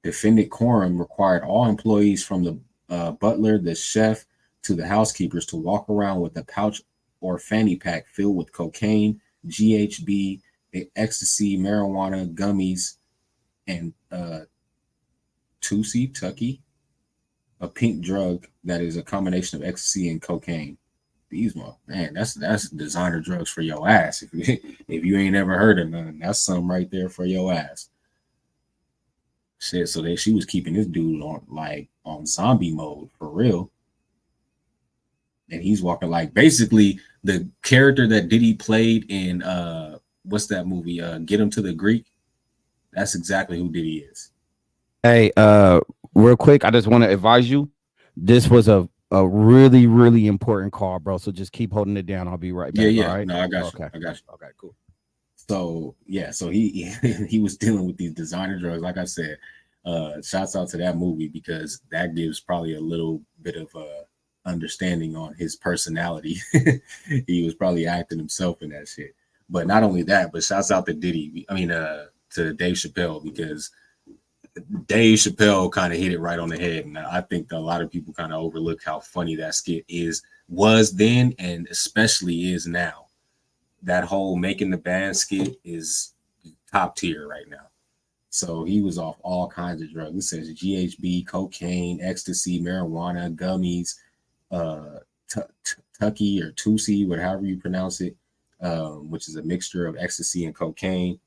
Defendant Coram required all employees from the butler, the chef, to the housekeepers to walk around with a pouch or fanny pack filled with cocaine, GHB, ecstasy, marijuana, gummies, and Tucky, a pink drug that is a combination of ecstasy and cocaine. These man, that's designer drugs for your ass. If you ain't ever heard of none, that's something right there for your ass. Shit, so she was keeping this dude on zombie mode for real. And he's walking like basically the character that Diddy played in what's that movie? Get Him to the Greek. That's exactly who Diddy is. Hey, real quick, I just want to advise you. This was a really, really important call, bro. So just keep holding it down. I'll be right back. Yeah. All right? No, I got you. Okay, cool. So yeah, so he was dealing with these designer drugs. Like I said, shouts out to that movie because that gives probably a little bit of understanding on his personality. He was probably acting himself in that shit. But not only that, but shouts out to Diddy. I mean, to Dave Chappelle, because Dave Chappelle kind of hit it right on the head, and I think that a lot of people kind of overlook how funny that skit was then, and especially is now. That whole making the band skit is top tier right now. So he was off all kinds of drugs. It says GHB, cocaine, ecstasy, marijuana, gummies, Tucky or Tusi, whatever you pronounce it, which is a mixture of ecstasy and cocaine.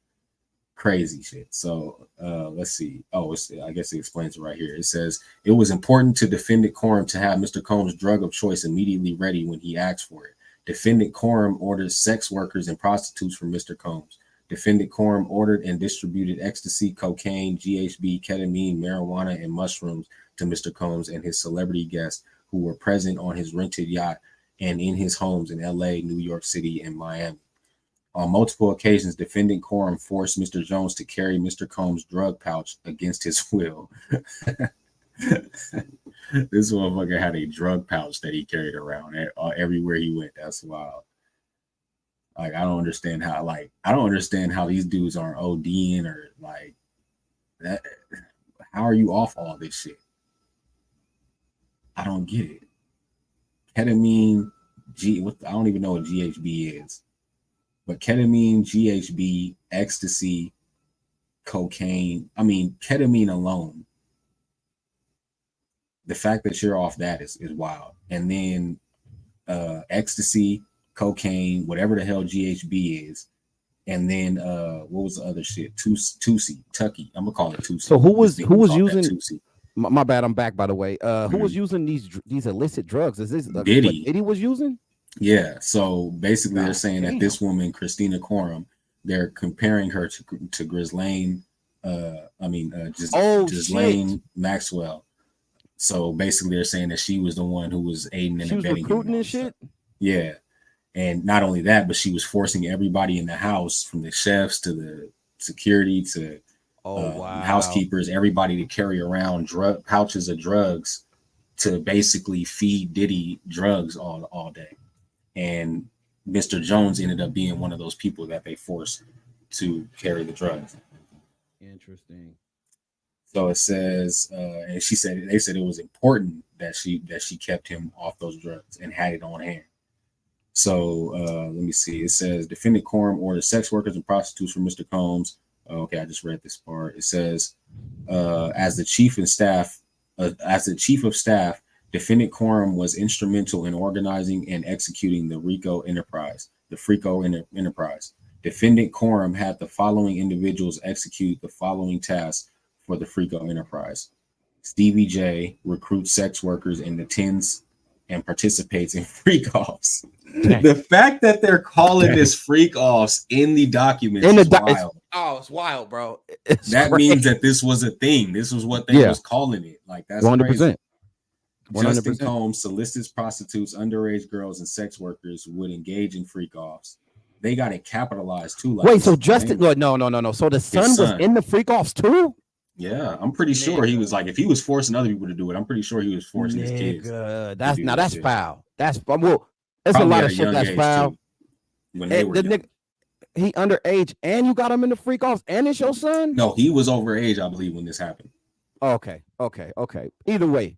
Crazy shit. So let's see. I guess it explains it right here. It says it was important to defendant Coram to have Mr. Combs' drug of choice immediately ready when he asked for it. Defendant Coram ordered sex workers and prostitutes from Mr. Combs. Defendant Coram ordered and distributed ecstasy, cocaine, GHB, ketamine, marijuana, and mushrooms to Mr. Combs and his celebrity guests who were present on his rented yacht and in his homes in LA, New York City, and Miami. On multiple occasions, defendant Coram forced Mr. Jones to carry Mr. Combs' drug pouch against his will. This motherfucker had a drug pouch that he carried around everywhere he went. That's wild. Like, I don't understand how these dudes aren't ODing or like that. How are you off all this shit? I don't get it. Ketamine, I don't even know what GHB is. But ketamine, GHB, ecstasy, cocaine. I mean, ketamine alone. The fact that you're off that is wild. And then ecstasy, cocaine, whatever the hell GHB is. And then what was the other shit? Tucky. I'm gonna call it Tusi. So who was using Tusi. My bad. I'm back. By the way, who was Mhm. using these illicit drugs? Is this what Diddy. Diddy was using? Yeah. So basically, they're God saying that damn. this woman, Christina Coram, they're comparing her to Ghislaine. Oh shit. Ghislaine Maxwell. So basically, they're saying that she was the one who was aiding and She was abetting him and recruiting all and this stuff. shit. Yeah. And not only that, but she was forcing everybody in the house, from the chefs to the security to Oh wow. housekeepers, everybody to carry around pouches of drugs to basically feed Diddy drugs all day. And Mr. Jones ended up being one of those people that they forced to carry the drugs. Interesting. So it says, and they said it was important that she kept him off those drugs and had it on hand. So let me see. It says defendant Coram ordered sex workers and prostitutes for Mr. Combs. Okay, I just read this part. It says, as the chief of staff, defendant Coram was instrumental in organizing and executing the RICO enterprise. The F.R.I.C.O enterprise. Defendant Coram had the following individuals execute the following tasks for the F.R.I.C.O enterprise. Stevie J recruits sex workers and attends and participates in freak offs. The fact that they're calling this freak offs in the documents is wild. It's wild, bro. That means that this was a thing. This was what they was calling it. Like, that's 100%. crazy. 100%. Justin Combs solicits prostitutes, underage girls, and sex workers would engage in freak offs. They got it capitalized too. Like, wait, so Justin? No. So the son was in the freak offs too? Yeah, I'm pretty sure he was like, if he was forcing other people to do it, I'm pretty sure he was forcing his kids. That's foul. That's well, there's a lot of shit that's foul. When they were young. He underage, and you got him in the freak offs, and it's your son? No, he was overage, I believe, when this happened. Okay. Either way,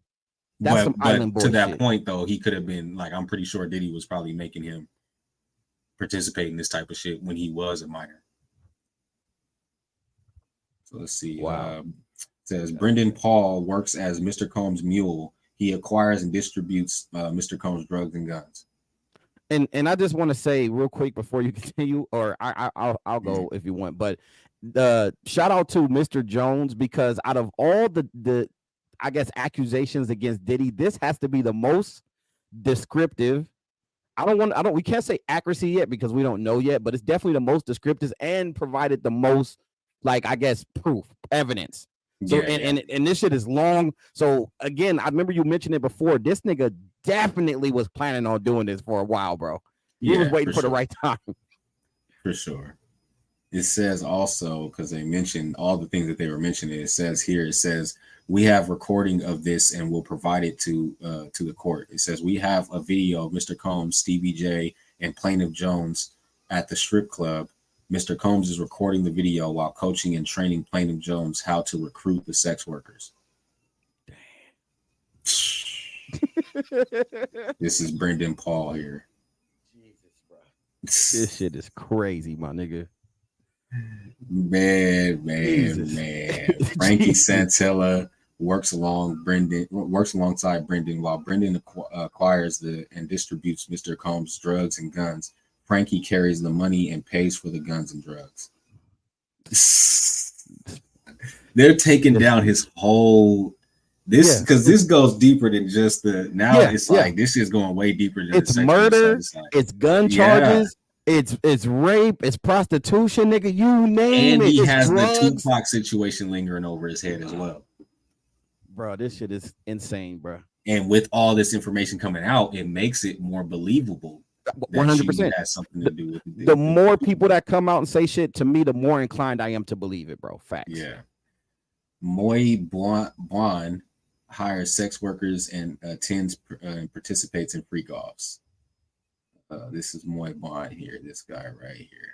that's some island bullshit. To that point, though, he could have been like, I'm pretty sure Diddy was probably making him participate in this type of shit when he was a minor. So let's see. Wow. It says Brendan Paul works as Mr. Combs' mule. He acquires and distributes Mr. Combs' drugs and guns. And I just want to say real quick before you continue, or I'll go if you want, but shout out to Mr. Jones, because out of all the I guess accusations against Diddy, this has to be the most descriptive. We can't say accuracy yet because we don't know yet, but it's definitely the most descriptive and provided the most, like, I guess, proof, evidence. So and this shit is long. So again, I remember you mentioned it before. This nigga definitely was planning on doing this for a while, bro. He was waiting for the right time. For sure. It says also, because they mentioned all the things that they were mentioning, it says we have recording of this and we'll provide it to the court. It says we have a video of Mr. Combs, Stevie J, and Plaintiff Jones at the strip club. Mr. Combs is recording the video while coaching and training Plaintiff Jones how to recruit the sex workers. This is Brendan Paul here. Jesus, bro. This shit is crazy, my nigga. Man. Frankie Santella works alongside Brendan while Brendan acquires and distributes Mr. Combs' drugs and guns. Frankie carries the money and pays for the guns and drugs. They're taking down his whole because this goes deeper than just this is going way deeper than it's murder, it's gun charges, it's rape, it's prostitution, nigga, you name it. And he has drugs. The Tupac situation lingering over his head as well. Bro, this shit is insane, bro. And with all this information coming out, it makes it more believable. 100% has something to do with it. The more people that come out and say shit to me, the more inclined I am to believe it, bro. Facts. Yeah. Moy Bwan hires sex workers and attends and participates in freak offs. This is Moy Bwan here. This guy right here.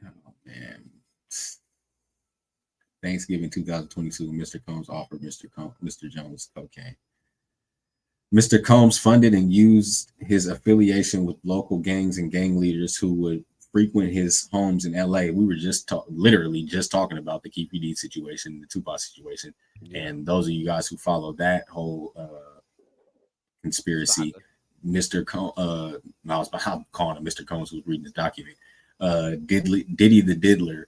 Oh man. Thanksgiving 2022. Mr. Combs offered Mr. Jones cocaine. Mr. Combs funded and used his affiliation with local gangs and gang leaders who would frequent his homes in LA. We were literally just talking about the Keefe D situation, the Tupac situation. Yeah. And those of you guys who follow that whole conspiracy, Mr. Combs, I was calling him Mr. Combs, who was reading this document. Diddy the Diddler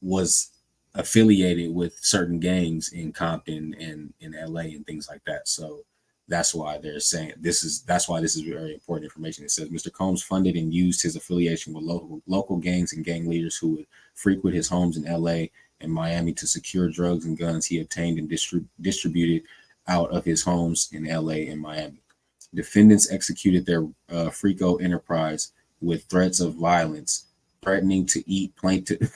was affiliated with certain gangs in Compton and in LA and things like that. So that's why they're saying that's why this is very important information. It says Mr. Combs funded and used his affiliation with local gangs and gang leaders who would frequent his homes in LA and Miami to secure drugs and guns he obtained and distributed out of his homes in LA and Miami. Defendants executed their F.R.I.C.O enterprise with threats of violence, threatening to eat plaintiff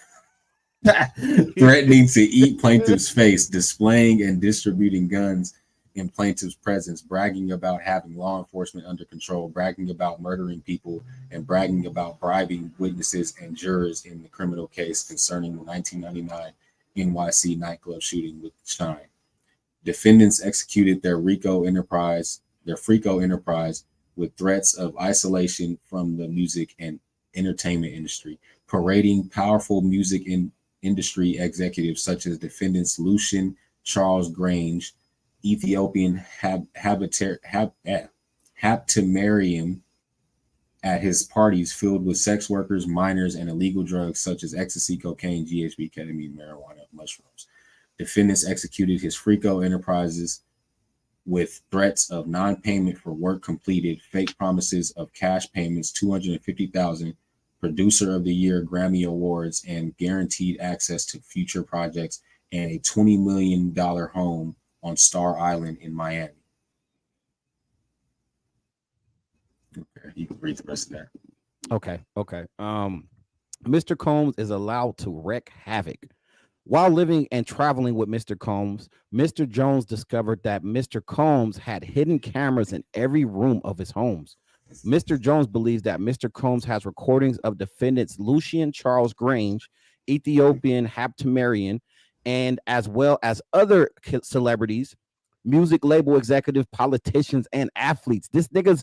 threatening to eat plaintiff's face, displaying and distributing guns in plaintiff's presence, bragging about having law enforcement under control, bragging about murdering people, and bragging about bribing witnesses and jurors in the criminal case concerning the 1999 NYC nightclub shooting with Shine. Defendants executed their F.R.I.C.O enterprise with threats of isolation from the music and entertainment industry, parading powerful music industry executives such as defendants Lucian Charles Grange, Ethiopian Haptemariam at his parties filled with sex workers, minors, and illegal drugs such as ecstasy, cocaine, GHB, ketamine, marijuana, mushrooms. Defendants executed his F.R.I.C.O enterprises with threats of non-payment for work completed, fake promises of cash payments, $250,000, Producer of the Year Grammy Awards, and guaranteed access to future projects, and a $20 million home on Star Island in Miami. Okay, you can read the rest of that. Okay. Mr. Combs is allowed to wreak havoc. While living and traveling with Mr. Combs, Mr. Jones discovered that Mr. Combs had hidden cameras in every room of his homes. Mr. Jones believes that Mr. Combs has recordings of defendants Lucian Charles Grange, Ethiopian Haptemarian, and as well as other celebrities, music label executive, politicians, and athletes. This nigga's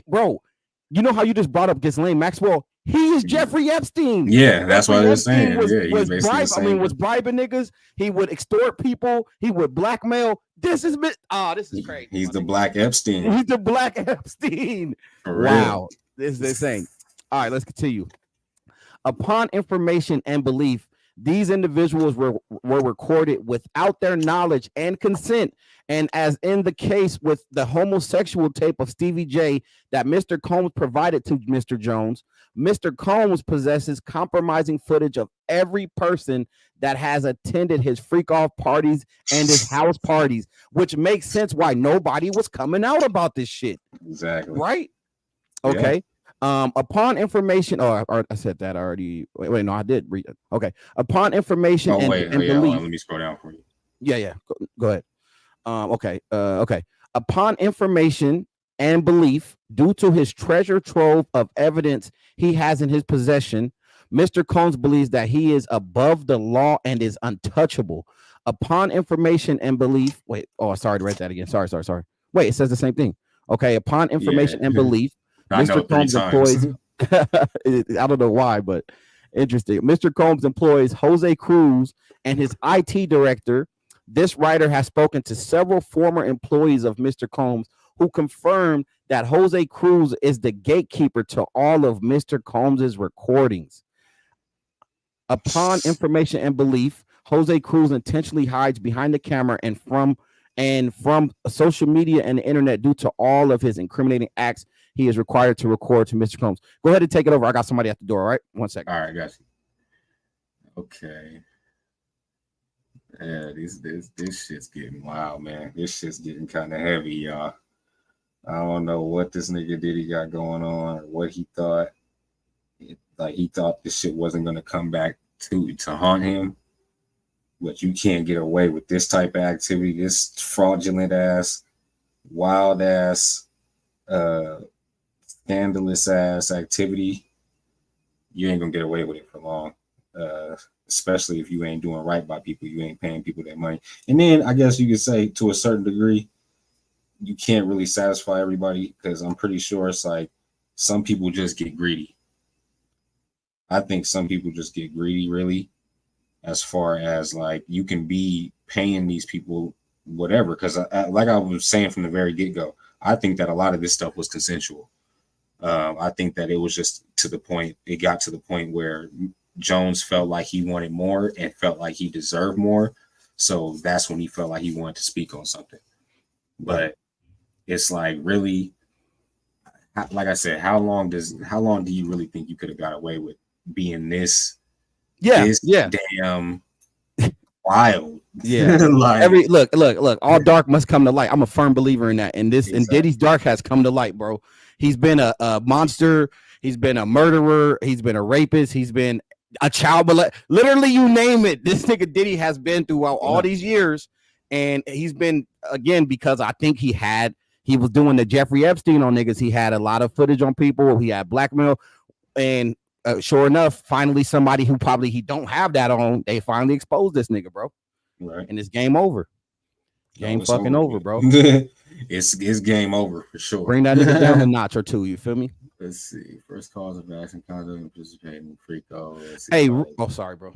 bro. You know how you just brought up Ghislaine Maxwell? He is Jeffrey Epstein. Yeah, that's what I was saying. Was basically was bribing niggas. He would extort people. He would blackmail. This is crazy. He's the Black Epstein. He's the Black Epstein. Wow, this is insane. All right, let's continue. Upon information and belief, these individuals were recorded without their knowledge and consent. And as in the case with the homosexual tape of Stevie J that Mr. Combs provided to Mr. Jones, Mr. Combs possesses compromising footage of every person that has attended his freak off parties and his house parties, which makes sense why nobody was coming out about this shit. Exactly. Right? Okay. Yeah. Upon information, I said that already. Wait, no, I did read it. Okay. Upon information and belief. Let me scroll down for you. Yeah. Go ahead. Okay. Upon information and belief, due to his treasure trove of evidence he has in his possession, Mr. Combs believes that he is above the law and is untouchable. Upon information and belief, sorry to write that again. Sorry. Wait, it says the same thing. Okay. Upon information and belief, Mr. Combs employs. I don't know why, but interesting. Mr. Combs employs Jose Cruz and his IT director. This writer has spoken to several former employees of Mr. Combs who confirmed that Jose Cruz is the gatekeeper to all of Mr. Combs's recordings. Upon information and belief, Jose Cruz intentionally hides behind the camera and from social media and the internet due to all of his incriminating acts he is required to record to Mr. Combs. Go ahead and take it over. I got somebody at the door, all right? 1 second. All right, got you. Okay. Yeah, this shit's getting wild, man. This shit's getting kind of heavy, y'all. I don't know what this nigga Diddy got going on or what he thought. He thought this shit wasn't going to come back to haunt him. But you can't get away with this type of activity, this fraudulent ass, wild ass, scandalous ass activity. You ain't going to get away with it for long. Especially if you ain't doing right by people, you ain't paying people their money. And then I guess you could say to a certain degree, you can't really satisfy everybody because I'm pretty sure it's like some people just get greedy. I think some people just get greedy, really, as far as like you can be paying these people whatever. Because like I was saying from the very get-go, I think that a lot of this stuff was consensual. I think that it was just it got to the point where Jones felt like he wanted more and felt like he deserved more. So that's when he felt like he wanted to speak on something. But it's like, really, like I said, how long do you really think you could have got away with being this Yeah, this yeah, damn wild? yeah. Like, Every look, all dark must come to light. I'm a firm believer in that. And and exactly. Diddy's dark has come to light, bro. He's been a monster. He's been a murderer. He's been a rapist. He's been a child molester. Literally, you name it. This nigga Diddy has been throughout all these years, and he's been, again, because I think he was doing the Jeffrey Epstein on niggas. He had a lot of footage on people. He had blackmail, and sure enough, finally somebody who probably he don't have that on, they finally exposed this nigga, bro. Right. And it's game over. Game fucking over, bro. It's game over for sure. Bring that nigga down a notch or two. You feel me? Let's see. First cause of action, conduct, and participating in F.R.I.C.O. Hey, oh, sorry, bro.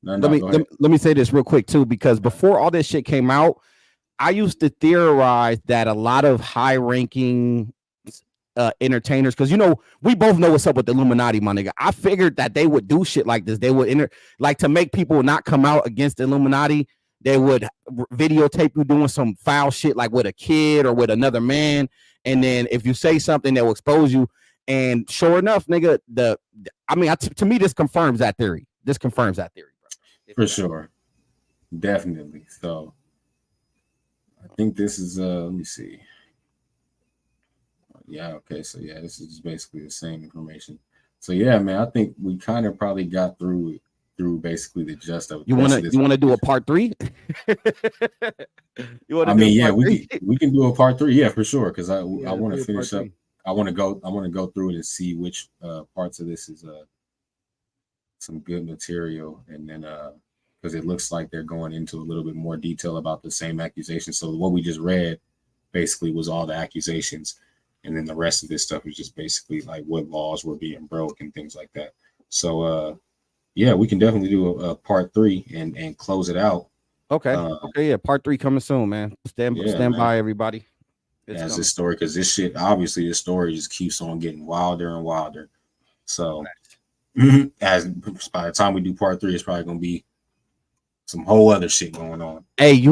No, let me say this real quick too, because before all this shit came out, I used to theorize that a lot of high-ranking entertainers, because we both know what's up with the Illuminati, my nigga. I figured that they would do shit like this. They would like to make people not come out against the Illuminati. They would videotape you doing some foul shit, like with a kid or with another man, and then if you say something, they'll expose you. And sure enough, nigga, to me, this confirms that theory. This confirms that theory, bro. For sure, definitely. So I think this is let me see. Yeah, okay. So yeah, this is basically the same information. So yeah, man, I think we kind of probably got through basically the gist of it. You wanna do a part 3? I mean, yeah, we can do a part 3, yeah, for sure. Because I want to finish up. I want to go through it and see which parts of this is some good material, and then because it looks like they're going into a little bit more detail about the same accusations. So what we just read basically was all the accusations, and then the rest of this stuff is just basically like what laws were being broke and things like that. So yeah, we can definitely do a part 3 and close it out. Okay. Okay, yeah, part 3 coming soon, man. Stand by, everybody. As this story, because this shit, obviously, this story just keeps on getting wilder and wilder. So, as by the time we do part 3, it's probably gonna be some whole other shit going on. Hey,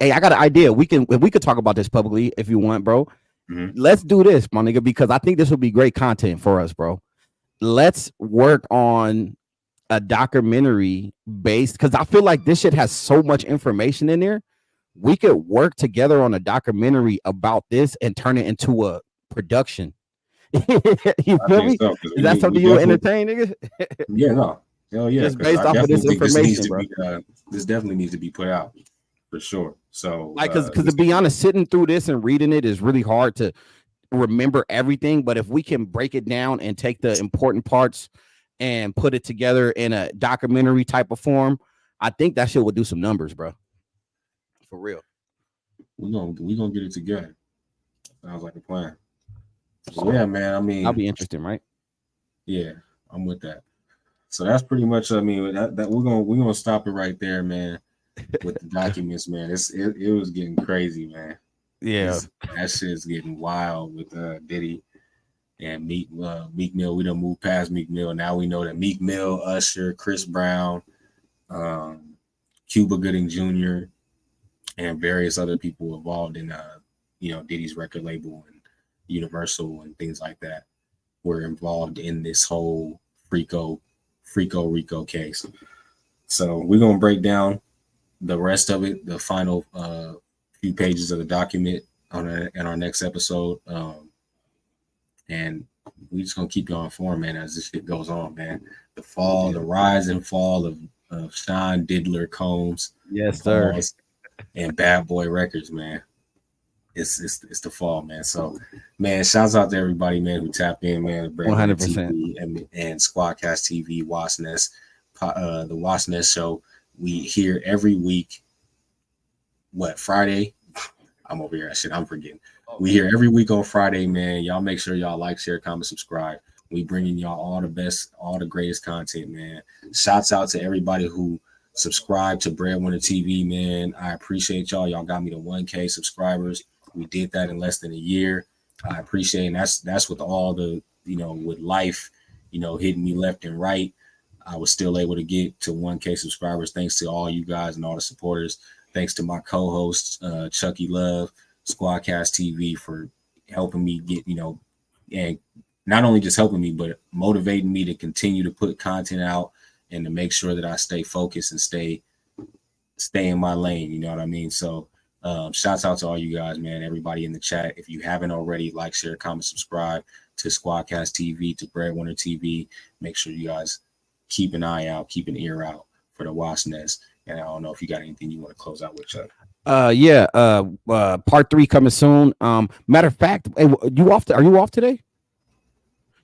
I got an idea. We could talk about this publicly if you want, bro. Let's do this, my nigga, because I think this would be great content for us, bro. Let's work on a documentary based, because I feel like this shit has so much information in there. We could work together on a documentary about this and turn it into a production. You feel me? So, is that something you would entertain, nigga? Yeah, no. Hell yeah. Just based off of this information, bro. This definitely needs to be put out for sure. So, like, because to be honest, sitting through this and reading it is really hard to remember everything. But if we can break it down and take the important parts and put it together in a documentary type of form, I think that shit would do some numbers, bro. For real. We're gonna get it together. Sounds like a plan. So, yeah, man. I mean, that'll be interesting, right? Yeah, I'm with that. So that's pretty much. I mean, that we're gonna stop it right there, man. With the documents, man. It was getting crazy, man. Yeah, that shit's getting wild with Diddy and Meek Mill. We done moved past Meek Mill. Now we know that Meek Mill, Usher, Chris Brown, Cuba Gooding Jr., and various other people involved in Diddy's record label and Universal and things like that were involved in this whole F.R.I.C.O case. So we're gonna break down the rest of it, the final few pages of the document in our next episode. And we just gonna keep you informed, man, as this shit goes on, man. The rise and fall of Sean Diddler Combs. Yes, sir. And Bad Boy Records, man. It's the fall, man. So, man, shouts out to everybody, man, who tapped in, man. 100%. And Squadcast TV, Wasness, the Wasness Show. We hear every week. What, Friday? I'm over here. I'm forgetting. We hear every week on Friday, man. Y'all make sure y'all like, share, comment, subscribe. We bringing y'all all the best, all the greatest content, man. Shouts out to everybody who subscribe to Breadwinner TV, man. I appreciate y'all. Y'all got me to 1K subscribers. We did that in less than a year. I appreciate it. And that's with all the, with life, hitting me left and right. I was still able to get to 1K subscribers thanks to all you guys and all the supporters. Thanks to my co-hosts, Chucky Love, Squadcast TV, for helping me get, and not only just helping me, but motivating me to continue to put content out and to make sure that I stay focused and stay in my lane. You know what I mean? So shouts out to all you guys, man. Everybody in the chat. If you haven't already, like, share, comment, subscribe to Squadcast TV, to Breadwinner TV. Make sure you guys keep an eye out, keep an ear out for the Wasp Nest. And I don't know if you got anything you want to close out with, Chuck. Yeah. Part 3 coming soon. Matter of fact, hey, are you off today?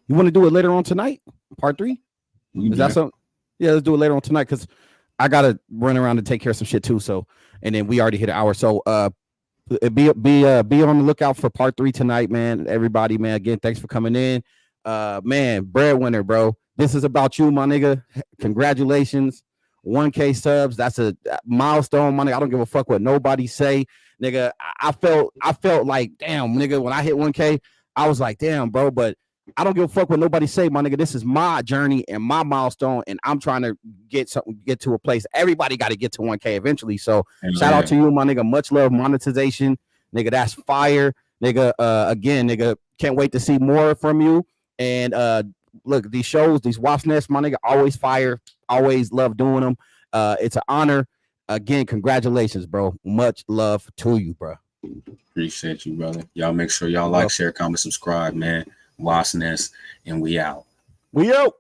You want to do it later on tonight? Part 3? Is that something? Yeah, let's do it later on tonight, because I gotta run around and take care of some shit too. So, and then we already hit an hour. So be on the lookout for part 3 tonight, man. Everybody, man, again, thanks for coming in. Man, Breadwinner, bro. This is about you, my nigga. Congratulations. 1K subs. That's a milestone, my nigga. I don't give a fuck what nobody say. Nigga, I felt like, damn, nigga, when I hit 1K, I was like, damn, bro, but I don't give a fuck what nobody say, my nigga. This is my journey and my milestone, and I'm trying to get to a place. Everybody got to get to 1K eventually. So shout out to you, my nigga. Much love, monetization, nigga. That's fire, nigga. Again, nigga, can't wait to see more from you. And look, these shows, these Wasp Nests, my nigga, always fire. Always love doing them. It's an honor. Again, congratulations, bro. Much love to you, bro. Appreciate you, brother. Y'all make sure y'all like, share, comment, subscribe, man. Wasp Nest, and we out. We out.